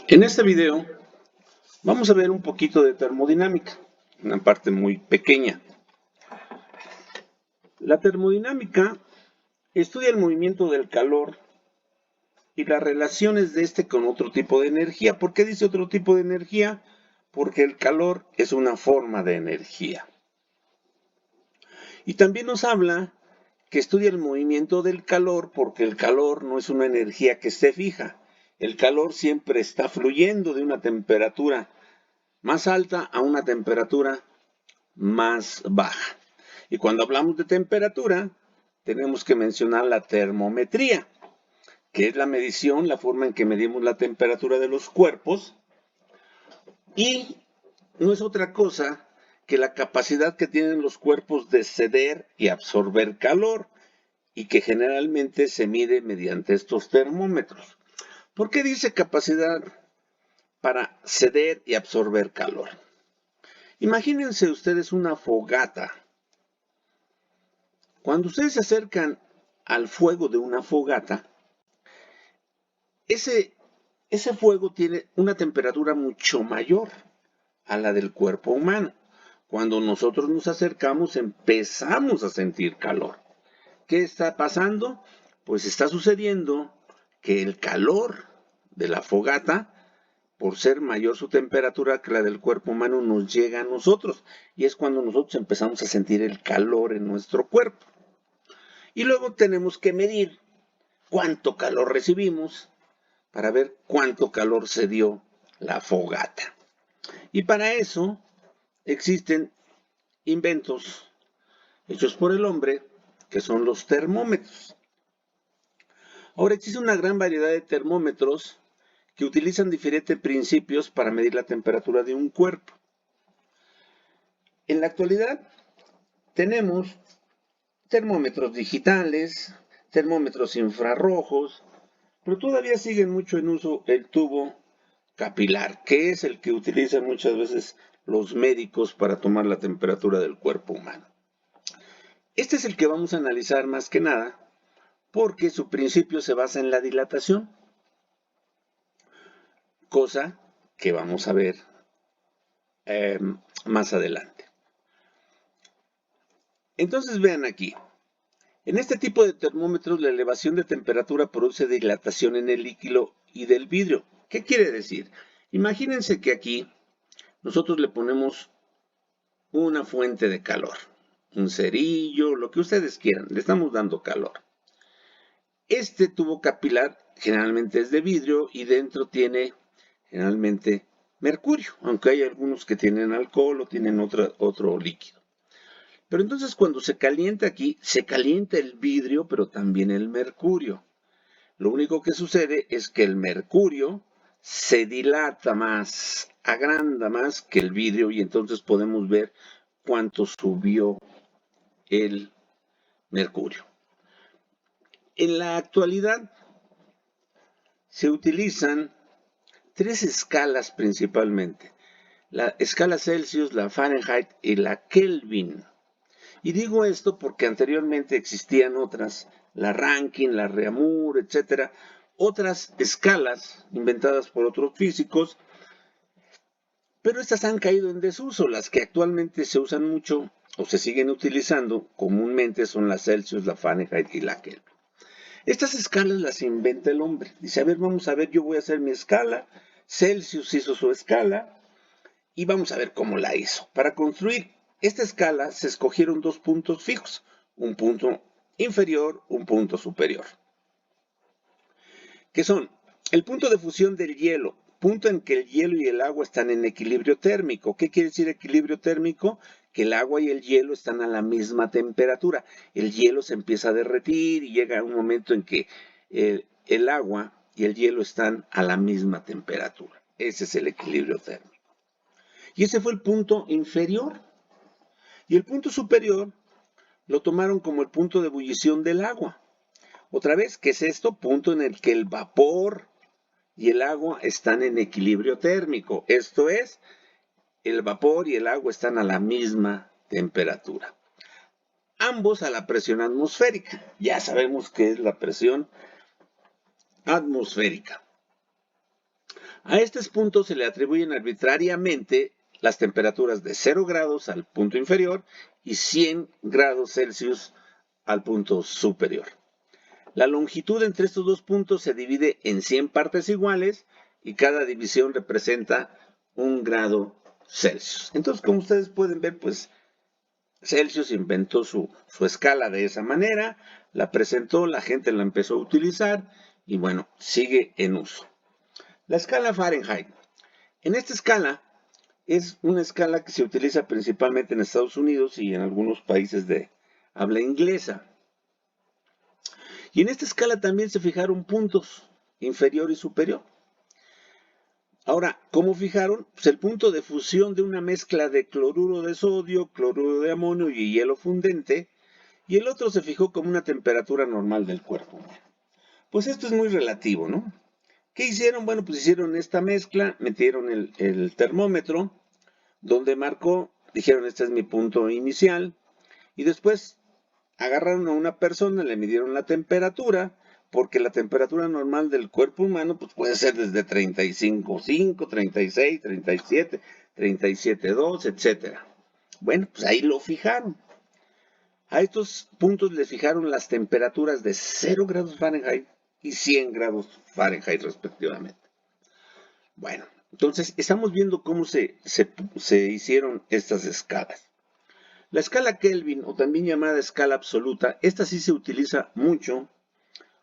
En este video vamos a ver un poquito de termodinámica, una parte muy pequeña. La termodinámica estudia el movimiento del calor y las relaciones de este con otro tipo de energía. ¿Por qué dice otro tipo de energía? Porque el calor es una forma de energía. Y también nos habla que estudia el movimiento del calor porque el calor no es una energía que esté fija. El calor siempre está fluyendo de una temperatura más alta a una temperatura más baja. Y cuando hablamos de temperatura, tenemos que mencionar la termometría, que es la medición, la forma en que medimos la temperatura de los cuerpos, y no es otra cosa que la capacidad que tienen los cuerpos de ceder y absorber calor, y que generalmente se mide mediante estos termómetros. ¿Por qué dice capacidad para ceder y absorber calor? Imagínense ustedes una fogata. Cuando ustedes se acercan al fuego de una fogata, ese fuego tiene una temperatura mucho mayor a la del cuerpo humano. Cuando nosotros nos acercamos, empezamos a sentir calor. ¿Qué está pasando? Pues está sucediendo que el calor de la fogata, por ser mayor su temperatura que la del cuerpo humano, nos llega a nosotros. Y es cuando nosotros empezamos a sentir el calor en nuestro cuerpo. Y luego tenemos que medir cuánto calor recibimos para ver cuánto calor se dio la fogata. Y para eso existen inventos hechos por el hombre, que son los termómetros. Ahora existe una gran variedad de termómetros que utilizan diferentes principios para medir la temperatura de un cuerpo. En la actualidad tenemos termómetros digitales, termómetros infrarrojos, pero todavía sigue mucho en uso el tubo capilar, que es el que utilizan muchas veces los médicos para tomar la temperatura del cuerpo humano. Este es el que vamos a analizar más que nada, porque su principio se basa en la dilatación, cosa que vamos a ver más adelante. Entonces vean aquí, en este tipo de termómetros la elevación de temperatura produce dilatación en el líquido y del vidrio. ¿Qué quiere decir? Imagínense que aquí nosotros le ponemos una fuente de calor, un cerillo, lo que ustedes quieran, le estamos dando calor. Este tubo capilar generalmente es de vidrio y dentro tiene generalmente mercurio, aunque hay algunos que tienen alcohol o tienen otro líquido. Pero entonces cuando se calienta aquí, se calienta el vidrio, pero también el mercurio. Lo único que sucede es que el mercurio se dilata más, agranda más que el vidrio y entonces podemos ver cuánto subió el mercurio. En la actualidad se utilizan tres escalas principalmente: la escala Celsius, la Fahrenheit y la Kelvin. Y digo esto porque anteriormente existían otras, la Rankine, la Reaumur, etcétera, otras escalas inventadas por otros físicos, pero estas han caído en desuso. Las que actualmente se usan mucho o se siguen utilizando comúnmente son la Celsius, la Fahrenheit y la Kelvin. Estas escalas las inventa el hombre. Dice, a ver, vamos a ver, yo voy a hacer mi escala. Celsius hizo su escala y vamos a ver cómo la hizo. Para construir esta escala se escogieron dos puntos fijos, un punto inferior, un punto superior, que son el punto de fusión del hielo, punto en que el hielo y el agua están en equilibrio térmico. ¿Qué quiere decir equilibrio térmico? Que el agua y el hielo están a la misma temperatura. El hielo se empieza a derretir y llega un momento en que el agua y el hielo están a la misma temperatura. Ese es el equilibrio térmico. Y ese fue el punto inferior. Y el punto superior lo tomaron como el punto de ebullición del agua. Otra vez, ¿qué es esto? Punto en el que el vapor y el agua están en equilibrio térmico. Esto es, el vapor y el agua están a la misma temperatura. Ambos a la presión atmosférica. Ya sabemos qué es la presión atmosférica. A estos puntos se le atribuyen arbitrariamente las temperaturas de 0 grados al punto inferior y 100 grados Celsius al punto superior. La longitud entre estos dos puntos se divide en 100 partes iguales y cada división representa 1 grado Celsius. Entonces, como ustedes pueden ver, pues Celsius inventó su escala de esa manera, la presentó, la gente la empezó a utilizar y bueno, sigue en uso. La escala Fahrenheit. En esta escala es una escala que se utiliza principalmente en Estados Unidos y en algunos países de habla inglesa. Y en esta escala también se fijaron puntos inferior y superior. Ahora, ¿cómo fijaron? Pues el punto de fusión de una mezcla de cloruro de sodio, cloruro de amonio y hielo fundente, y el otro se fijó como una temperatura normal del cuerpo. Pues esto es muy relativo, ¿no? ¿Qué hicieron? Bueno, pues hicieron esta mezcla, metieron el termómetro, donde marcó, dijeron, este es mi punto inicial, y después agarraron a una persona, le midieron la temperatura, porque la temperatura normal del cuerpo humano pues puede ser desde 35,5, 36, 37, 37,2, etc. Bueno, pues ahí lo fijaron. A estos puntos les fijaron las temperaturas de 0 grados Fahrenheit y 100 grados Fahrenheit respectivamente. Bueno, entonces estamos viendo cómo se hicieron estas escalas. La escala Kelvin, o también llamada escala absoluta, esta sí se utiliza mucho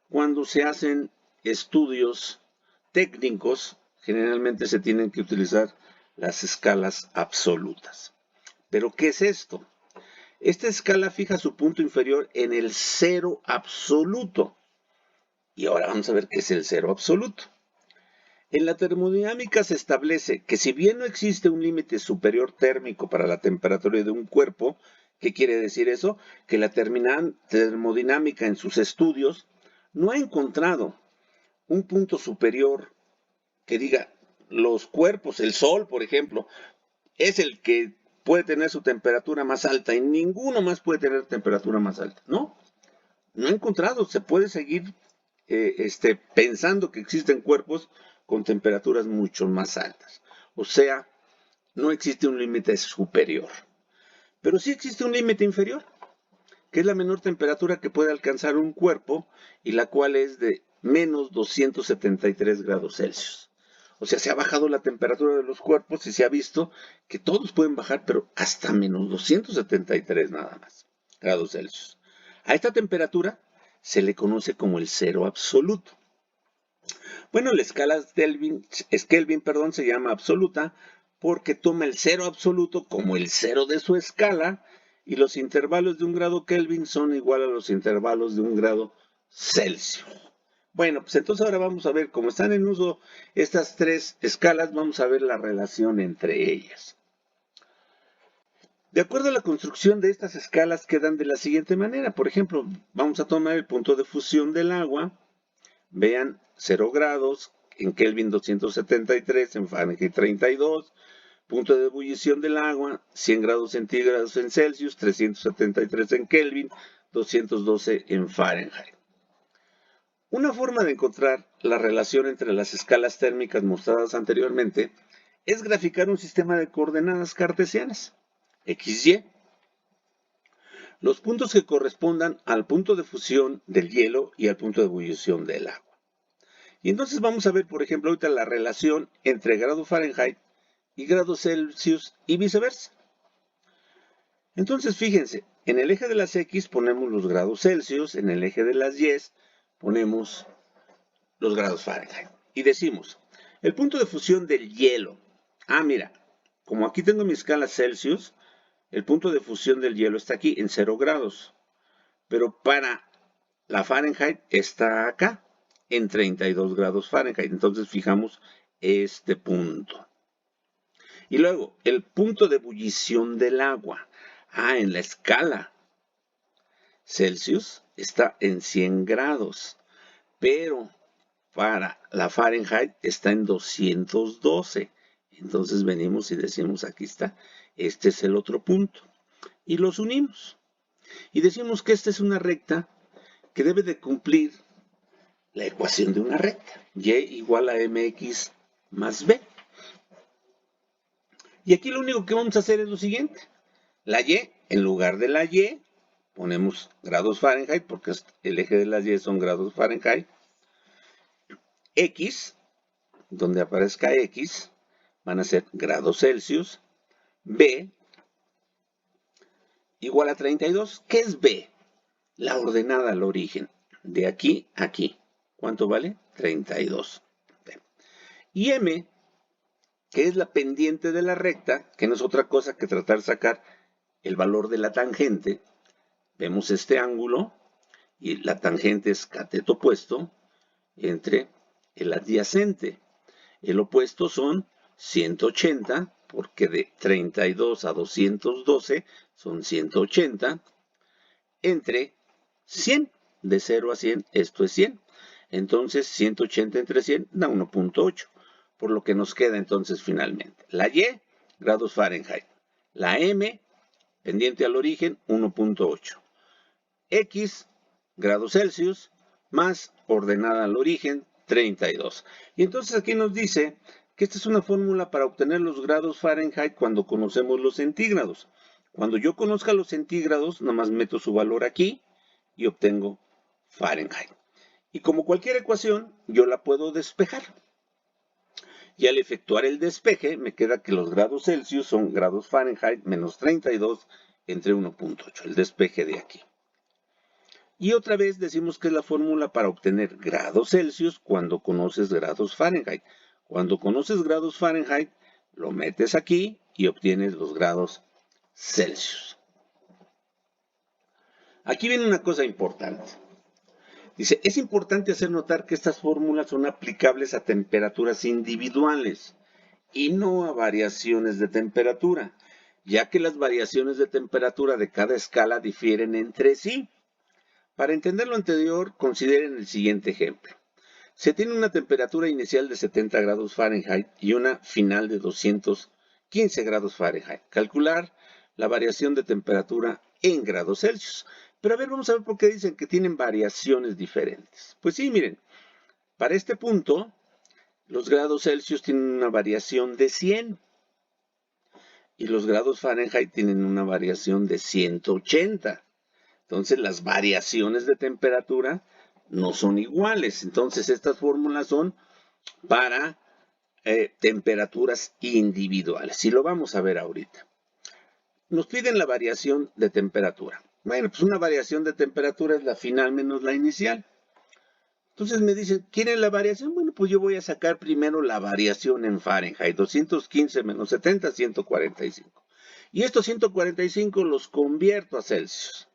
cuando se hacen estudios técnicos. Generalmente se tienen que utilizar las escalas absolutas. ¿Pero qué es esto? Esta escala fija su punto inferior en el cero absoluto. Y ahora vamos a ver qué es el cero absoluto. En la termodinámica se establece que si bien no existe un límite superior térmico para la temperatura de un cuerpo, ¿qué quiere decir eso? Que la termodinámica en sus estudios no ha encontrado un punto superior que diga los cuerpos, el Sol, por ejemplo, es el que puede tener su temperatura más alta y ninguno más puede tener temperatura más alta. No ha encontrado. Se puede seguir pensando que existen cuerpos con temperaturas mucho más altas. O sea, no existe un límite superior. Pero sí existe un límite inferior, que es la menor temperatura que puede alcanzar un cuerpo y la cual es de menos 273 grados Celsius. O sea, se ha bajado la temperatura de los cuerpos y se ha visto que todos pueden bajar, pero hasta menos 273 nada más grados Celsius. A esta temperatura se le conoce como el cero absoluto. Bueno, la escala Kelvin se llama absoluta porque toma el cero absoluto como el cero de su escala y los intervalos de 1 grado Kelvin son igual a los intervalos de 1 grado Celsius. Bueno, pues entonces ahora vamos a ver, cómo están en uso estas tres escalas, vamos a ver la relación entre ellas. De acuerdo a la construcción de estas escalas quedan de la siguiente manera. Por ejemplo, vamos a tomar el punto de fusión del agua. Vean, 0 grados, en Kelvin 273, en Fahrenheit 32. Punto de ebullición del agua, 100 grados centígrados en Celsius, 373 en Kelvin, 212 en Fahrenheit. Una forma de encontrar la relación entre las escalas térmicas mostradas anteriormente es graficar un sistema de coordenadas cartesianas, x, y. Los puntos que correspondan al punto de fusión del hielo y al punto de ebullición del agua. Y entonces vamos a ver, por ejemplo, ahorita la relación entre grado Fahrenheit y grados Celsius y viceversa. Entonces, fíjense, en el eje de las X ponemos los grados Celsius, en el eje de las Y ponemos los grados Fahrenheit. Y decimos, el punto de fusión del hielo. Mira, como aquí tengo mi escala Celsius, el punto de fusión del hielo está aquí en 0 grados. Pero para la Fahrenheit está acá, en 32 grados Fahrenheit. Entonces fijamos este punto. Y luego, el punto de ebullición del agua. En la escala Celsius está en 100 grados. Pero para la Fahrenheit está en 212. Entonces venimos y decimos, aquí está, este es el otro punto. Y los unimos. Y decimos que esta es una recta que debe de cumplir la ecuación de una recta. Y igual a mx más B. Y aquí lo único que vamos a hacer es lo siguiente. La Y, en lugar de la Y, ponemos grados Fahrenheit, porque el eje de las Y son grados Fahrenheit. X, donde aparezca X, van a ser grados Celsius. B, igual a 32. ¿Qué es B? La ordenada al origen. De aquí a aquí. ¿Cuánto vale? 32. Y M, que es la pendiente de la recta, que no es otra cosa que tratar de sacar el valor de la tangente. Vemos este ángulo y la tangente es cateto opuesto entre el adyacente. El opuesto son 180, porque de 32 a 212 son 180, entre 100. De 0 a 100, esto es 100. Entonces, 180 entre 100 da 1.8. Por lo que nos queda entonces finalmente la Y, grados Fahrenheit. La M, pendiente al origen, 1.8. X, grados Celsius, más ordenada al origen, 32. Y entonces aquí nos dice que esta es una fórmula para obtener los grados Fahrenheit cuando conocemos los centígrados. Cuando yo conozca los centígrados, nada más meto su valor aquí y obtengo Fahrenheit. Y como cualquier ecuación, yo la puedo despejar. Y al efectuar el despeje, me queda que los grados Celsius son grados Fahrenheit menos 32 entre 1.8, el despeje de aquí. Y otra vez decimos que es la fórmula para obtener grados Celsius cuando conoces grados Fahrenheit. Cuando conoces grados Fahrenheit, lo metes aquí y obtienes los grados Celsius. Aquí viene una cosa importante. Dice, es importante hacer notar que estas fórmulas son aplicables a temperaturas individuales y no a variaciones de temperatura, ya que las variaciones de temperatura de cada escala difieren entre sí. Para entender lo anterior, consideren el siguiente ejemplo. Se tiene una temperatura inicial de 70 grados Fahrenheit y una final de 215 grados Fahrenheit. Calcular la variación de temperatura en grados Celsius. Pero a ver, vamos a ver por qué dicen que tienen variaciones diferentes. Pues sí, miren, para este punto, los grados Celsius tienen una variación de 100 y los grados Fahrenheit tienen una variación de 180. Entonces, las variaciones de temperatura no son iguales. Entonces, estas fórmulas son para temperaturas individuales. Y lo vamos a ver ahorita. Nos piden la variación de temperatura. Bueno, pues una variación de temperatura es la final menos la inicial. Entonces me dicen, ¿quieren la variación? Bueno, pues yo voy a sacar primero la variación en Fahrenheit. 215 menos 70, 145. Y estos 145 los convierto a Celsius.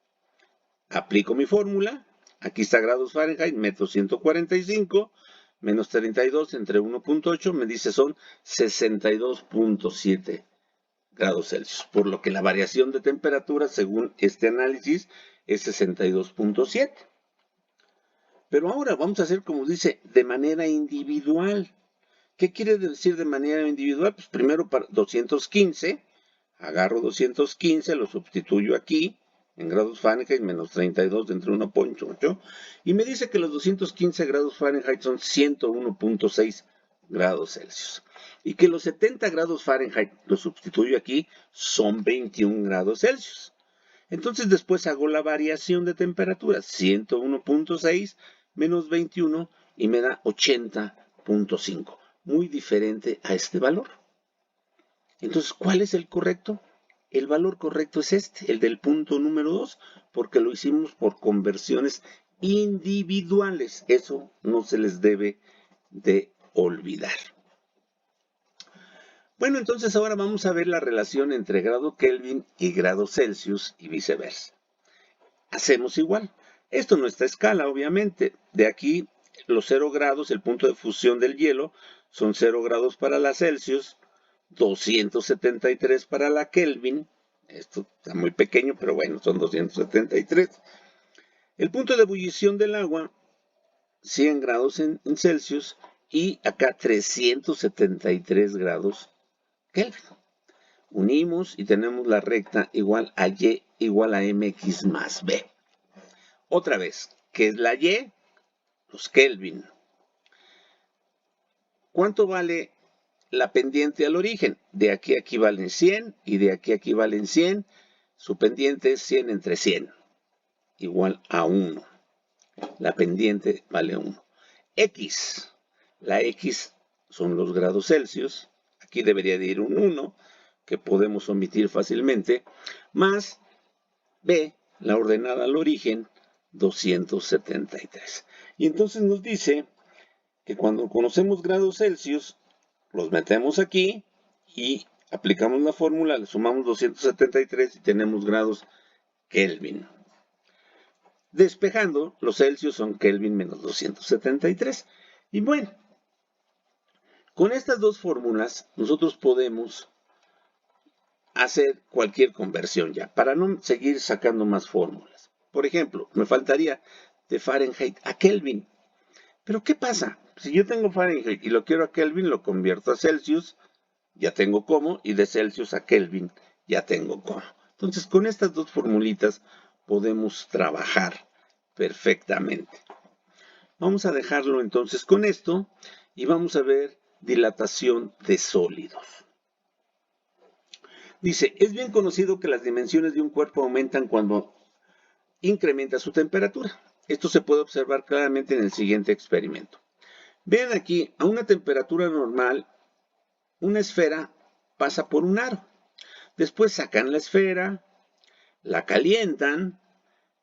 Aplico mi fórmula. Aquí está grados Fahrenheit, meto 145 menos 32 entre 1.8, me dice son 62.7 grados Celsius, por lo que la variación de temperatura, según este análisis, es 62.7. Pero ahora vamos a hacer, como dice, de manera individual. ¿Qué quiere decir de manera individual? Pues primero para 215, agarro 215, lo sustituyo aquí, en grados Fahrenheit, menos 32 entre 1.8, y me dice que los 215 grados Fahrenheit son 101.6 grados Celsius. Y que los 70 grados Fahrenheit, lo sustituyo aquí, son 21 grados Celsius. Entonces después hago la variación de temperatura, 101.6 menos 21, y me da 80.5. Muy diferente a este valor. Entonces, ¿cuál es el correcto? El valor correcto es este, el del punto número 2, porque lo hicimos por conversiones individuales. Eso no se les debe de olvidar. Bueno, entonces ahora vamos a ver la relación entre grado Kelvin y grado Celsius y viceversa. Hacemos igual. Esto no está a escala, obviamente. De aquí, los 0 grados, el punto de fusión del hielo, son 0 grados para la Celsius, 273 para la Kelvin. Esto está muy pequeño, pero bueno, son 273. El punto de ebullición del agua, 100 grados en Celsius, y acá 373 grados Kelvin. Unimos y tenemos la recta igual a Y igual a mx más b. Otra vez, ¿qué es la Y? Los Kelvin. ¿Cuánto vale la pendiente al origen. De aquí a aquí valen 100 y de aquí a aquí valen 100. Su pendiente es 100 entre 100, igual a 1. La pendiente vale 1. X. La X son los grados Celsius. Aquí debería de ir un 1, que podemos omitir fácilmente, más B, la ordenada al origen, 273. Y entonces nos dice que cuando conocemos grados Celsius, los metemos aquí y aplicamos la fórmula, le sumamos 273 y tenemos grados Kelvin. Despejando, los Celsius son Kelvin menos 273. Y bueno, con estas dos fórmulas nosotros podemos hacer cualquier conversión ya, para no seguir sacando más fórmulas. Por ejemplo, me faltaría de Fahrenheit a Kelvin. Pero ¿qué pasa? Si yo tengo Fahrenheit y lo quiero a Kelvin, lo convierto a Celsius, ya tengo cómo, y de Celsius a Kelvin, ya tengo cómo. Entonces, con estas dos formulitas podemos trabajar perfectamente. Vamos a dejarlo entonces con esto y vamos a ver dilatación de sólidos. Dice, es bien conocido que las dimensiones de un cuerpo aumentan cuando incrementa su temperatura. Esto se puede observar claramente en el siguiente experimento. Vean aquí, a una temperatura normal, una esfera pasa por un aro. Después sacan la esfera, la calientan,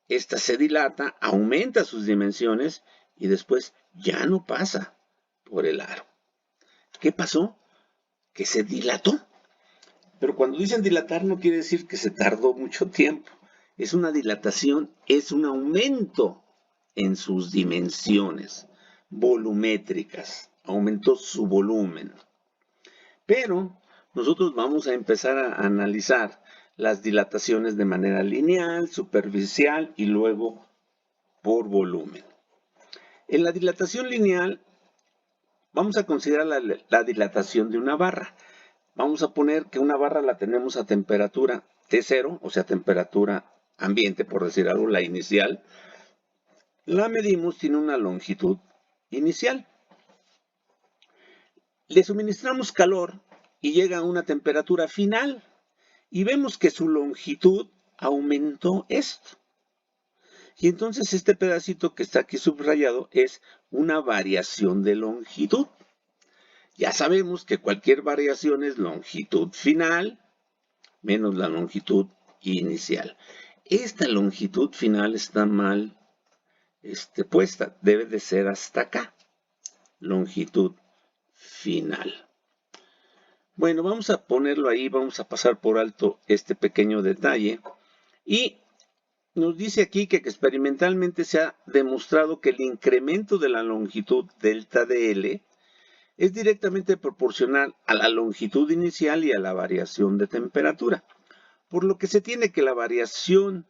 esta se dilata, aumenta sus dimensiones y después ya no pasa por el aro. ¿Qué pasó? Que se dilató. Pero cuando dicen dilatar no quiere decir que se tardó mucho tiempo. Es una dilatación, es un aumento en sus dimensiones volumétricas. Aumentó su volumen. Pero nosotros vamos a empezar a analizar las dilataciones de manera lineal, superficial y luego por volumen. En la dilatación lineal vamos a considerar la dilatación de una barra. Vamos a poner que una barra la tenemos a temperatura T0, o sea, temperatura ambiente, por decir algo, la inicial. La medimos, tiene una longitud inicial. Le suministramos calor y llega a una temperatura final. Y vemos que su longitud aumentó esto. Y entonces este pedacito que está aquí subrayado es una variación de longitud. Ya sabemos que cualquier variación es longitud final menos la longitud inicial. Esta longitud final está mal puesta. Debe de ser hasta acá. Longitud final. Bueno, vamos a ponerlo ahí. Vamos a pasar por alto este pequeño detalle. Y nos dice aquí que experimentalmente se ha demostrado que el incremento de la longitud delta de L es directamente proporcional a la longitud inicial y a la variación de temperatura, por lo que se tiene que la variación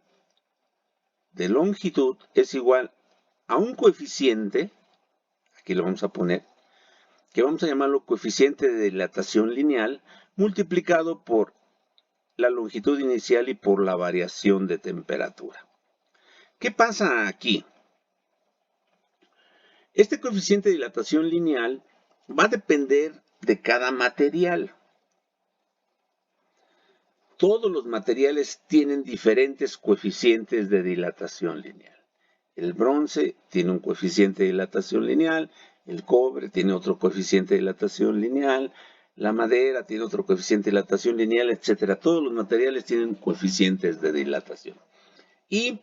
de longitud es igual a un coeficiente, aquí lo vamos a poner, que vamos a llamarlo coeficiente de dilatación lineal, multiplicado por la longitud inicial y por la variación de temperatura. ¿Qué pasa aquí? Este coeficiente de dilatación lineal va a depender de cada material. Todos los materiales tienen diferentes coeficientes de dilatación lineal. El bronce tiene un coeficiente de dilatación lineal, el cobre tiene otro coeficiente de dilatación lineal, la madera tiene otro coeficiente de dilatación lineal, etc. Todos los materiales tienen coeficientes de dilatación. Y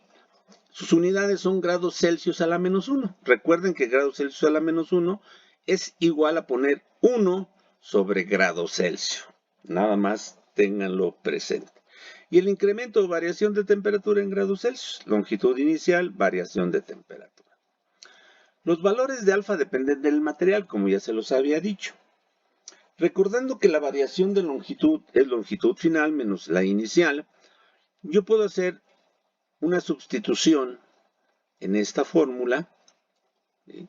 sus unidades son grados Celsius a la menos 1. Recuerden que grados Celsius a la menos 1 es igual a poner 1 sobre grado Celsius. Nada más ténganlo presente. Y el incremento o variación de temperatura en grados Celsius. Longitud inicial, variación de temperatura. Los valores de alfa dependen del material, como ya se los había dicho. Recordando que la variación de longitud es longitud final menos la inicial, yo puedo hacer una sustitución en esta fórmula. ¿Sí?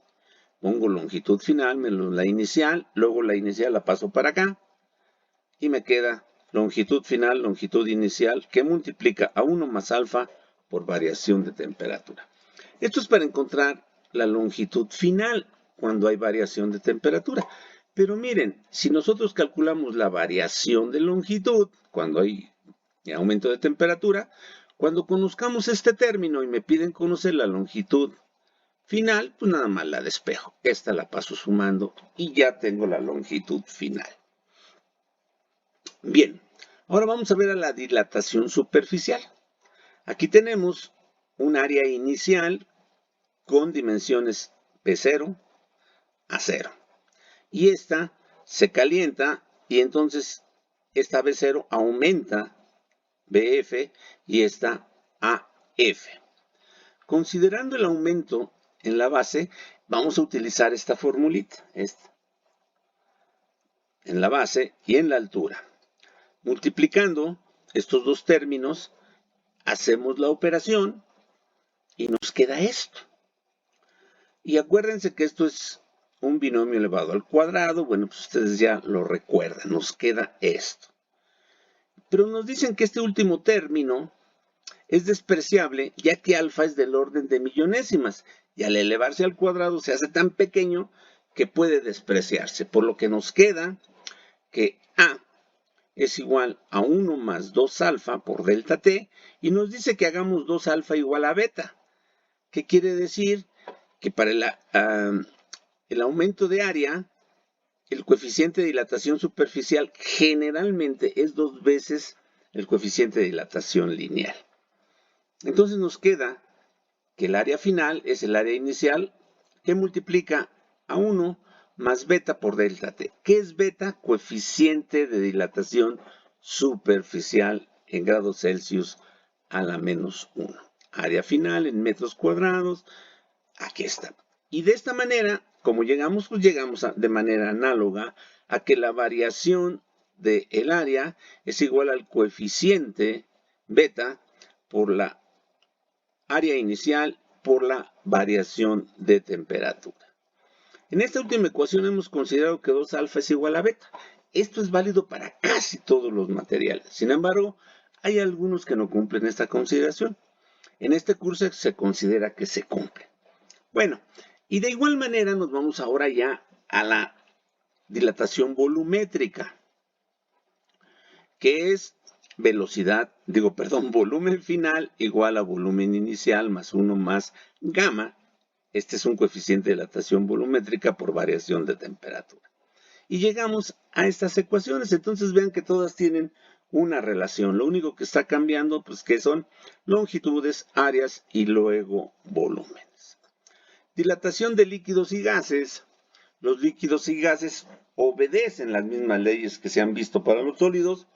Pongo longitud final menos la inicial, luego la inicial la paso para acá y me queda longitud final, longitud inicial, que multiplica a 1 más alfa por variación de temperatura. Esto es para encontrar la longitud final cuando hay variación de temperatura. Pero miren, si nosotros calculamos la variación de longitud, cuando hay aumento de temperatura, cuando conozcamos este término y me piden conocer la longitud final, pues nada más la despejo. Esta la paso sumando y ya tengo la longitud final. Bien, ahora vamos a ver a la dilatación superficial. Aquí tenemos un área inicial con dimensiones P0 a 0. Y esta se calienta y entonces esta B0 aumenta BF y esta AF. Considerando el aumento en la base, vamos a utilizar esta formulita, en la base y en la altura. Multiplicando estos dos términos, hacemos la operación y nos queda esto. Y acuérdense que esto es un binomio elevado al cuadrado. Bueno, pues ustedes ya lo recuerdan, nos queda esto. Pero nos dicen que este último término es despreciable, ya que alfa es del orden de millonésimas, y al elevarse al cuadrado se hace tan pequeño que puede despreciarse, por lo que nos queda que A es igual a 1 más 2 alfa por delta t, y nos dice que hagamos 2 alfa igual a beta. ¿Qué quiere decir? Que para el aumento de área, el coeficiente de dilatación superficial generalmente es 2 veces el coeficiente de dilatación lineal. Entonces nos queda que el área final es el área inicial que multiplica a 1 más beta por delta t. ¿Qué es beta? Coeficiente de dilatación superficial en grados Celsius a la menos 1. Área final en metros cuadrados. Aquí está. Y de esta manera, como llegamos, pues llegamos de manera análoga a que la variación del área es igual al coeficiente beta por la área inicial por la variación de temperatura. En esta última ecuación hemos considerado que 2 alfa es igual a beta. Esto es válido para casi todos los materiales. Sin embargo, hay algunos que no cumplen esta consideración. En este curso se considera que se cumple. Bueno, y de igual manera nos vamos ahora ya a la dilatación volumétrica, que es volumen final igual a volumen inicial más 1 más gamma. Este es un coeficiente de dilatación volumétrica por variación de temperatura. Y llegamos a estas ecuaciones. Entonces vean que todas tienen una relación. Lo único que está cambiando, pues que son longitudes, áreas y luego volúmenes. Dilatación de líquidos y gases. Los líquidos y gases obedecen las mismas leyes que se han visto para los sólidos,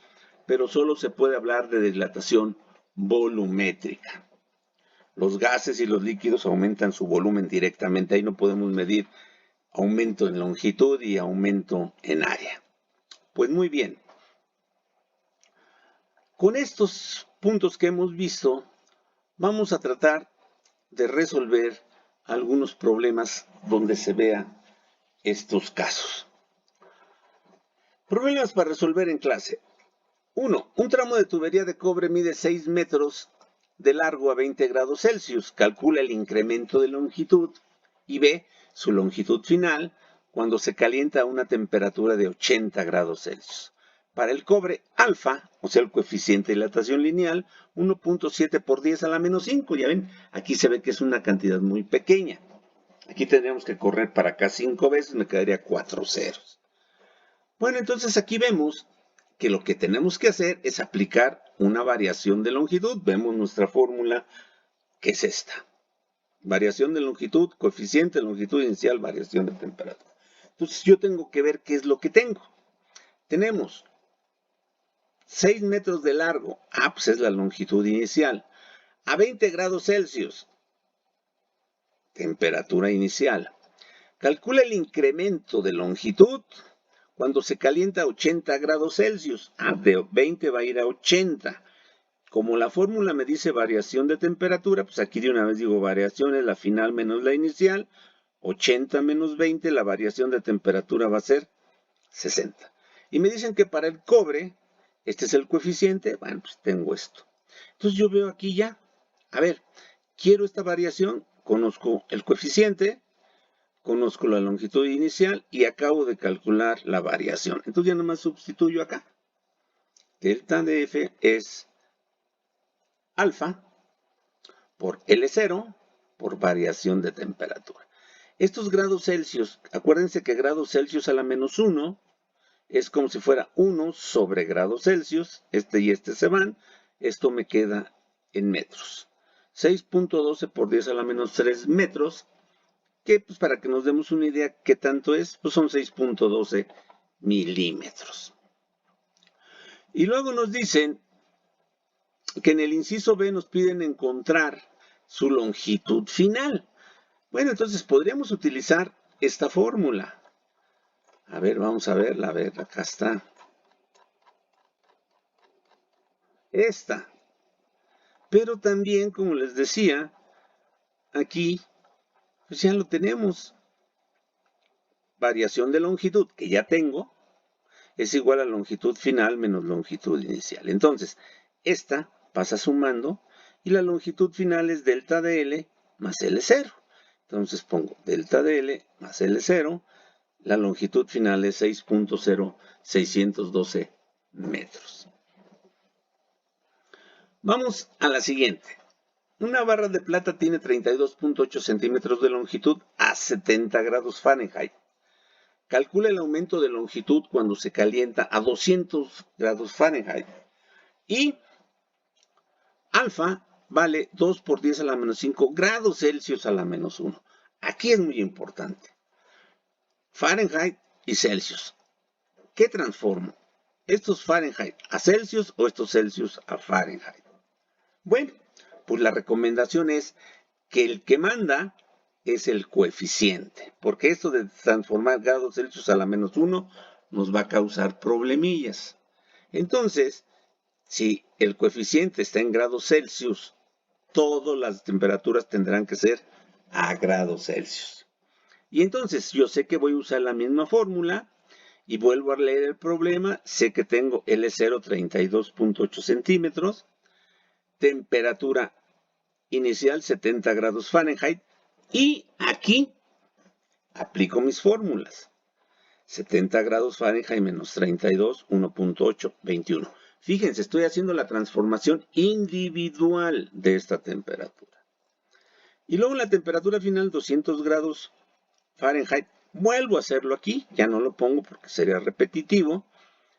pero solo se puede hablar de dilatación volumétrica. Los gases y los líquidos aumentan su volumen directamente. Ahí no podemos medir aumento en longitud y aumento en área. Pues muy bien. Con estos puntos que hemos visto, vamos a tratar de resolver algunos problemas donde se vean estos casos. Problemas para resolver en clase. 1. Un tramo de tubería de cobre mide 6 metros de largo a 20 grados Celsius. Calcula el incremento de longitud y B, su longitud final, cuando se calienta a una temperatura de 80 grados Celsius. Para el cobre, alfa, o sea el coeficiente de dilatación lineal, 1.7 por 10 a la menos 5. Ya ven, aquí se ve que es una cantidad muy pequeña. Aquí tendríamos que correr para acá 5 veces, me quedaría 4 ceros. Bueno, entonces aquí vemos que lo que tenemos que hacer es aplicar una variación de longitud. Vemos nuestra fórmula, que es esta. Variación de longitud, coeficiente de longitud inicial, variación de temperatura. Entonces yo tengo que ver qué es lo que tengo. Tenemos 6 metros de largo. Pues es la longitud inicial. A 20 grados Celsius. Temperatura inicial. Calcula el incremento de longitud cuando se calienta a 80 grados Celsius. De 20 va a ir a 80. Como la fórmula me dice variación de temperatura, pues aquí de una vez digo variación es la final menos la inicial. 80 menos 20, la variación de temperatura va a ser 60. Y me dicen que para el cobre, este es el coeficiente. Bueno, pues tengo esto. Entonces yo veo aquí ya. A ver, quiero esta variación. Conozco el coeficiente. conozco la longitud inicial y acabo de calcular la variación. Entonces ya nomás sustituyo acá. Delta de F es alfa por L0 por variación de temperatura. Estos grados Celsius, acuérdense que grados Celsius a la menos 1 es como si fuera 1 sobre grados Celsius. Este y este se van. Esto me queda en metros. 6.12 por 10 a la menos 3 metros. Que pues para que nos demos una idea qué tanto es, pues son 6.12 milímetros. Y luego nos dicen que en el inciso B nos piden encontrar su longitud final. Bueno, entonces podríamos utilizar esta fórmula. A ver, vamos a verla. A ver, acá está. Esta. Pero también, como les decía, aquí pues ya lo tenemos. Variación de longitud, que ya tengo, es igual a longitud final menos longitud inicial. Entonces, esta pasa sumando y la longitud final es delta de L más L0. Entonces pongo delta de L más L0. La longitud final es 6.0612 metros. Vamos a la siguiente. Una barra de plata tiene 32.8 centímetros de longitud a 70 grados Fahrenheit. Calcula el aumento de longitud cuando se calienta a 200 grados Fahrenheit. Y alfa vale 2 por 10 a la menos 5 grados Celsius a la menos 1. Aquí es muy importante. Fahrenheit y Celsius. ¿Qué transformo? ¿Estos Fahrenheit a Celsius o estos Celsius a Fahrenheit? Bueno, pues la recomendación es que el que manda es el coeficiente, porque esto de transformar grados Celsius a la menos 1 nos va a causar problemillas. Entonces, si el coeficiente está en grados Celsius, todas las temperaturas tendrán que ser a grados Celsius. Y entonces yo sé que voy a usar la misma fórmula y vuelvo a leer el problema. Sé que tengo L0 32.8 centímetros, temperatura inicial 70 grados Fahrenheit y aquí aplico mis fórmulas. 70 grados Fahrenheit menos 32, 1.8, 21. Fíjense, estoy haciendo la transformación individual de esta temperatura. Y luego la temperatura final 200 grados Fahrenheit, vuelvo a hacerlo aquí, ya no lo pongo porque sería repetitivo.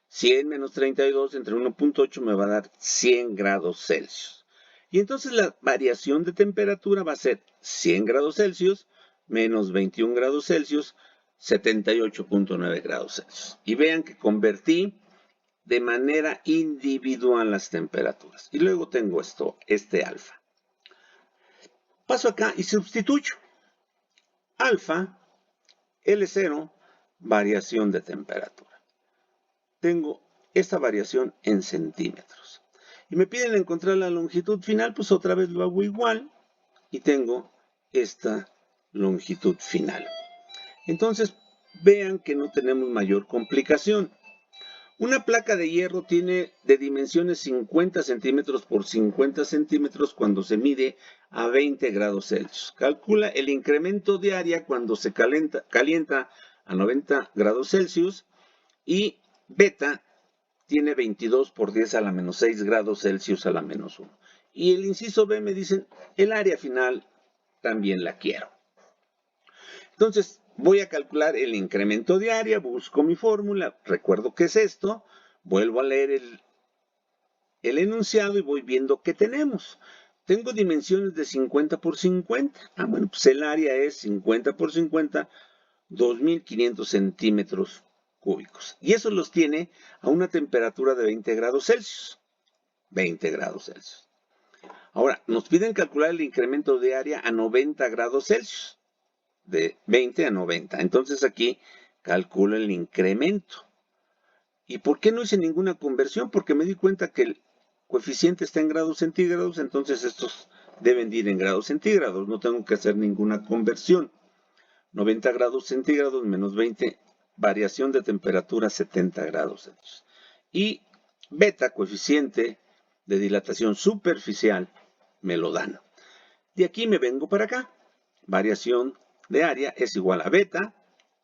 100 menos 32 entre 1.8 me va a dar 100 grados Celsius. Y entonces la variación de temperatura va a ser 100 grados Celsius menos 21 grados Celsius, 78.9 grados Celsius. Y vean que convertí de manera individual las temperaturas. Y luego tengo este alfa. Paso acá y sustituyo. Alfa, L0, variación de temperatura. Tengo esta variación en centímetros. Y me piden encontrar la longitud final, pues otra vez lo hago igual. Y tengo esta longitud final. Entonces, vean que no tenemos mayor complicación. Una placa de hierro tiene de dimensiones 50 centímetros por 50 centímetros cuando se mide a 20 grados Celsius. Calcula el incremento de área cuando se calienta a 90 grados Celsius y beta tiene 22 por 10 a la menos 6 grados Celsius a la menos 1. Y el inciso B me dicen, el área final también la quiero. Entonces, voy a calcular el incremento de área, busco mi fórmula, recuerdo qué es esto, vuelvo a leer el enunciado y voy viendo qué tenemos. Tengo dimensiones de 50 por 50. Bueno, pues el área es 50 por 50, 2.500 centímetros cúbicos. Y eso los tiene a una temperatura de 20 grados Celsius. 20 grados Celsius. Ahora, nos piden calcular el incremento de área a 90 grados Celsius. De 20 a 90. Entonces aquí calculo el incremento. ¿Y por qué no hice ninguna conversión? Porque me di cuenta que el coeficiente está en grados centígrados, entonces estos deben de ir en grados centígrados. No tengo que hacer ninguna conversión. 90 grados centígrados menos 20, variación de temperatura 70 grados Celsius. Y beta, coeficiente de dilatación superficial, me lo dan. De aquí me vengo para acá. Variación de área es igual a beta,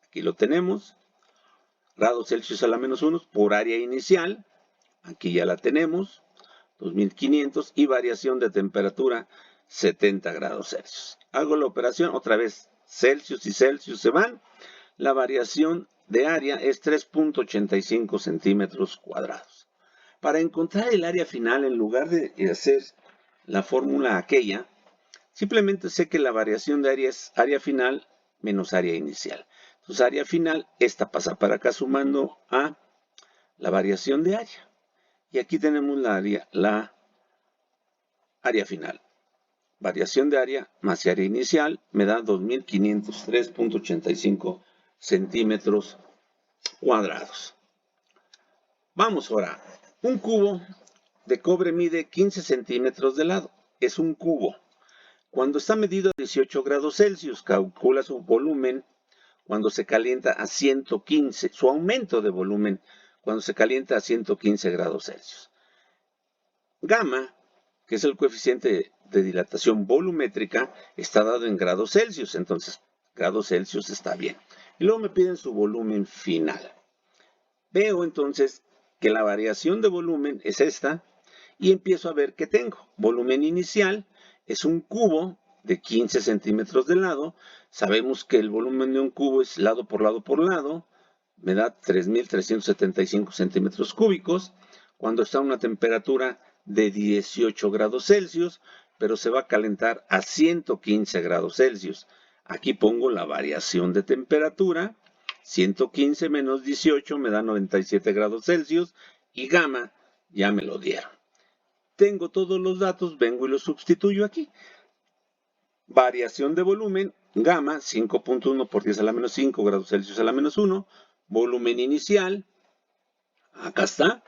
aquí lo tenemos, grados Celsius a la menos 1 por área inicial, aquí ya la tenemos, 2500, y variación de temperatura 70 grados Celsius. Hago la operación, otra vez Celsius y Celsius se van, la variación de área es 3.85 centímetros cuadrados. Para encontrar el área final, en lugar de hacer la fórmula aquella, simplemente sé que la variación de área es área final menos área inicial. Entonces, área final, esta pasa para acá sumando a la variación de área. Y aquí tenemos la área final. Variación de área más área inicial me da 2503.85 centímetros cuadrados. Vamos ahora. Un cubo de cobre mide 15 centímetros de lado. Es un cubo. Cuando está medido a 18 grados Celsius, calcula su volumen cuando se calienta a 115, su aumento de volumen cuando se calienta a 115 grados Celsius. Gamma, que es el coeficiente de dilatación volumétrica, está dado en grados Celsius, entonces grados Celsius está bien. Y luego me piden su volumen final. Veo entonces que la variación de volumen es esta y empiezo a ver qué tengo. Volumen inicial es un cubo de 15 centímetros de lado. Sabemos que el volumen de un cubo es lado por lado por lado. Me da 3.375 centímetros cúbicos cuando está a una temperatura de 18 grados Celsius, pero se va a calentar a 115 grados Celsius. Aquí pongo la variación de temperatura. 115 menos 18 me da 97 grados Celsius y gamma ya me lo dieron. Tengo todos los datos, vengo y los sustituyo aquí. Variación de volumen, gamma 5.1 por 10 a la menos 5 grados Celsius a la menos 1. Volumen inicial, acá está.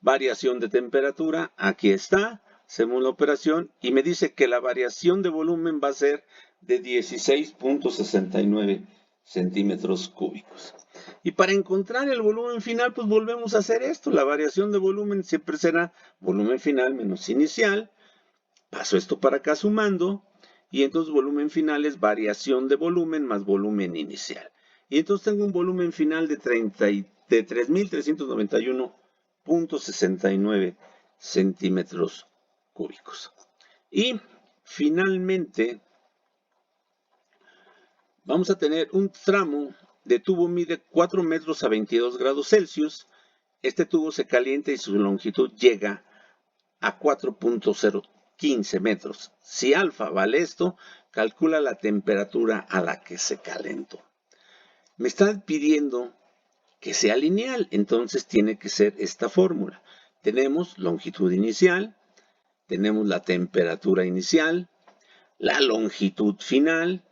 Variación de temperatura, aquí está. Hacemos la operación y me dice que la variación de volumen va a ser de 16.69 centímetros cúbicos. Y para encontrar el volumen final, pues volvemos a hacer esto. La variación de volumen siempre será volumen final menos inicial. Paso esto para acá sumando. Y entonces volumen final es variación de volumen más volumen inicial. Y entonces tengo un volumen final de 3.391.69 centímetros cúbicos. Y finalmente vamos a tener un tramo de tubo mide 4 metros a 22 grados Celsius. Este tubo se calienta y su longitud llega a 4.015 metros. Si alfa vale esto, calcula la temperatura a la que se calentó. Me están pidiendo que sea lineal, entonces tiene que ser esta fórmula. Tenemos longitud inicial, tenemos la temperatura inicial, la longitud final,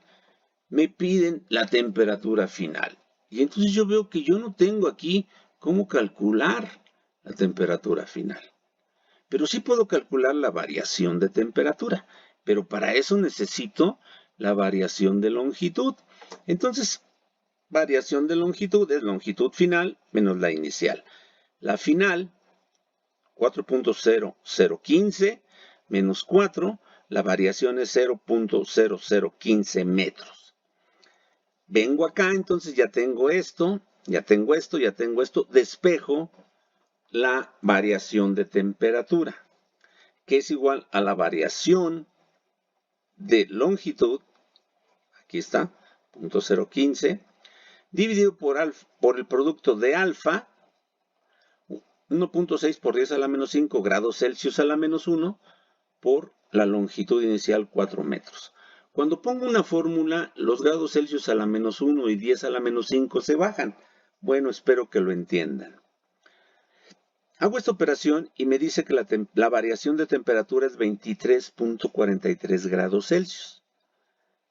me piden la temperatura final. Y entonces yo veo que yo no tengo aquí cómo calcular la temperatura final. Pero sí puedo calcular la variación de temperatura. Pero para eso necesito la variación de longitud. Entonces, variación de longitud es longitud final menos la inicial. La final, 4.0015 menos 4, la variación es 0.0015 metros. Vengo acá, entonces ya tengo esto, ya tengo esto, ya tengo esto. Despejo la variación de temperatura, que es igual a la variación de longitud, aquí está, 0.015, dividido por el producto de alfa, 1.6 por 10 a la menos 5 grados Celsius a la menos 1, por la longitud inicial 4 metros. Cuando pongo una fórmula, los grados Celsius a la menos 1 y 10 a la menos 5 se bajan. Bueno, espero que lo entiendan. Hago esta operación y me dice que la variación de temperatura es 23.43 grados Celsius.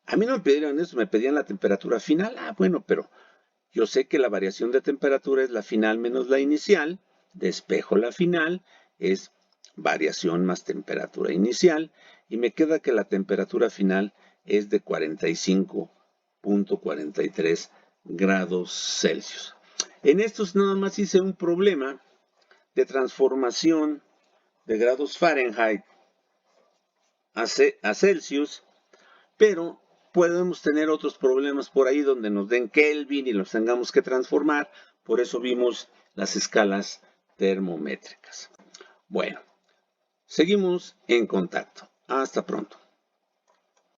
A mí no me pidieron eso, me pedían la temperatura final. Ah, bueno, pero yo sé que la variación de temperatura es la final menos la inicial. Despejo la final, es variación más temperatura inicial. Y me queda que la temperatura final es de 45.43 grados Celsius. En estos nada más hice un problema de transformación de grados Fahrenheit a Celsius, pero podemos tener otros problemas por ahí donde nos den Kelvin y los tengamos que transformar. Por eso vimos las escalas termométricas. Bueno, seguimos en contacto. Hasta pronto.